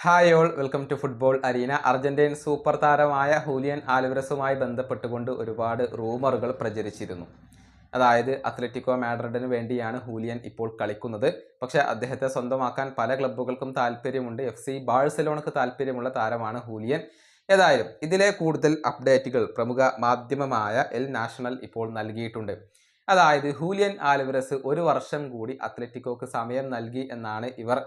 Hi all, welcome to football arena. Argentine super താരമായ Julian ആൽവരസുമായി ബന്ധപ്പെട്ടുകൊണ്ട് ഒരുപാട് റൂമറുകൾ പ്രചരിച്ചിരുന്നു. അതായത് അത്ലറ്റിക്കോ മാഡ്രിഡിന് വേണ്ടിയാണ് ഹൂലിയൻ ഇപ്പോൾ കളിക്കുന്നത്. പക്ഷേ അദ്ദേഹത്തെ സ്വന്തമാക്കാൻ പല ക്ലബ്ബുകൾക്കും താല്പര്യമുണ്ട്. FC ബാഴ്സലോണക്ക് താല്പര്യമുള്ള താരമാണ് ഹൂലിയൻ. ഏതായാലും ഇതിലെ കൂടുതൽ അപ്ഡേറ്റുകൾ പ്രമുഖ മാധ്യമമായ എൽ നാഷണൽ ഇപ്പോൾ നൽകിയിട്ടുണ്ട്. അതായത് ഹൂലിയൻ ആൽവരസ് 1 വർഷം കൂടി അത്ലറ്റിക്കോക്ക് സമയം നൽകി എന്നാണ് ഇവർ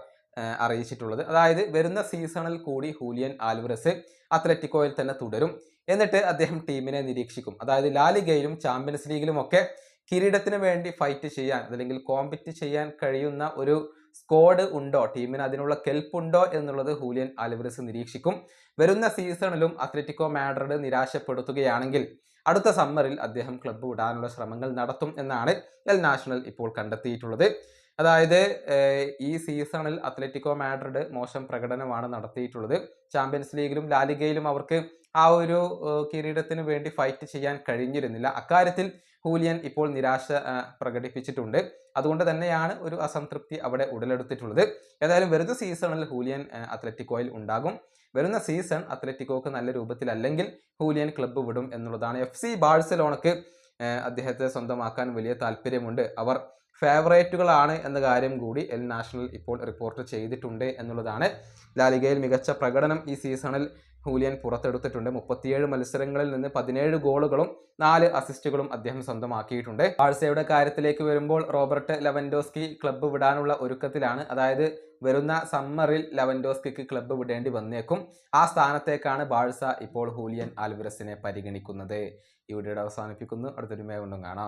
അറിയിച്ചിട്ടുള്ളത്. അതായത് വരുന്ന സീസണിൽ കൂടി ഹൂലിയൻ ആൽവരസ് അത്ലറ്റിക്കോയിൽ തന്നെ തുടരും. എന്നിട്ട് അദ്ദേഹം ടീമിനെ നിരീക്ഷിക്കും. അതായത് ലാലിഗയിലും ചാമ്പ്യൻസ് ലീഗിലും ഒക്കെ കിരീടത്തിന് വേണ്ടി ഫൈറ്റ് ചെയ്യാൻ അല്ലെങ്കിൽ കോമ്പറ്റ് ചെയ്യാൻ കഴിയുന്ന ഒരു സ്ക്വാഡ് ഉണ്ടോ, ടീമിന് അതിനുള്ള കെൽപ്പുണ്ടോ എന്നുള്ളത് ഹൂലിയൻ ആൽവരസ് നിരീക്ഷിക്കും. വരുന്ന സീസണിലും അത്ലറ്റിക്കോ മാഡ്രിഡ് നിരാശപ്പെടുത്തുകയാണെങ്കിൽ അടുത്ത സമ്മറിൽ അദ്ദേഹം ക്ലബ്ബ് വിടാനുള്ള ശ്രമങ്ങൾ നടത്തും എന്നാണ് എൽ നാഷണൽ ഇപ്പോൾ കണ്ടെത്തിയിട്ടുള്ളത്. അതായത് ഈ സീസണിൽ അത്ലറ്റിക്കോ മാഡ്രിഡ് മോശം പ്രകടനമാണ് നടത്തിയിട്ടുള്ളത്. ചാമ്പ്യൻസ് ലീഗിലും ലാലിഗയിലും അവർക്ക് ആ ഒരു കിരീടത്തിന് വേണ്ടി ഫൈറ്റ് ചെയ്യാൻ കഴിഞ്ഞിരുന്നില്ല. അക്കാര്യത്തിൽ ഹൂലിയൻ ഇപ്പോൾ നിരാശ പ്രകടിപ്പിച്ചിട്ടുണ്ട്. അതുകൊണ്ട് തന്നെയാണ് ഒരു അസംതൃപ്തി അവിടെ ഉടലെടുത്തിട്ടുള്ളത്. ഏതായാലും വരുന്ന സീസണിൽ ഹൂലിയൻ അത്ലറ്റിക്കോയിൽ ഉണ്ടാകും. വരുന്ന സീസൺ അത്ലറ്റിക്കോക്ക് നല്ല രൂപത്തിലല്ലെങ്കിൽ ഹൂലിയൻ ക്ലബ്ബ് വിടും എന്നുള്ളതാണ്. FC ബാഴ്സലോണക്ക് അദ്ദേഹത്തെ സ്വന്തമാക്കാൻ വലിയ താല്പര്യമുണ്ട്. അവർ ഫേവറേറ്റുകളാണ് എന്ന കാര്യം കൂടി എൽ നാഷണൽ ഇപ്പോൾ റിപ്പോർട്ട് ചെയ്തിട്ടുണ്ട് എന്നുള്ളതാണ്. ലാലിഗയിൽ മികച്ച പ്രകടനം ഈ സീസണിൽ ഹൂലിയൻ പുറത്തെടുത്തിട്ടുണ്ട്. 37 മത്സരങ്ങളിൽ നിന്ന് 17 ഗോളുകളും 4 അസിസ്റ്റുകളും അദ്ദേഹം സ്വന്തമാക്കിയിട്ടുണ്ട്. ബാഴ്സയുടെ കാര്യത്തിലേക്ക് വരുമ്പോൾ റോബർട്ട് ലെവൻഡോസ്കി ക്ലബ്ബ് വിടാനുള്ള ഒരുക്കത്തിലാണ്. അതായത് വരുന്ന സമ്മറിൽ ലെവൻഡോസ്കിക്ക് ക്ലബ്ബ് വിടേണ്ടി വന്നേക്കും. ആ സ്ഥാനത്തേക്കാണ് ബാഴ്സ ഇപ്പോൾ ഹൂലിയൻ ആൽവരസിനെ പരിഗണിക്കുന്നത്. ഈ വീഡിയോയുടെ അവസാനിപ്പിക്കുന്നു. അടുത്തൊരു വീണ്ടും കാണാം.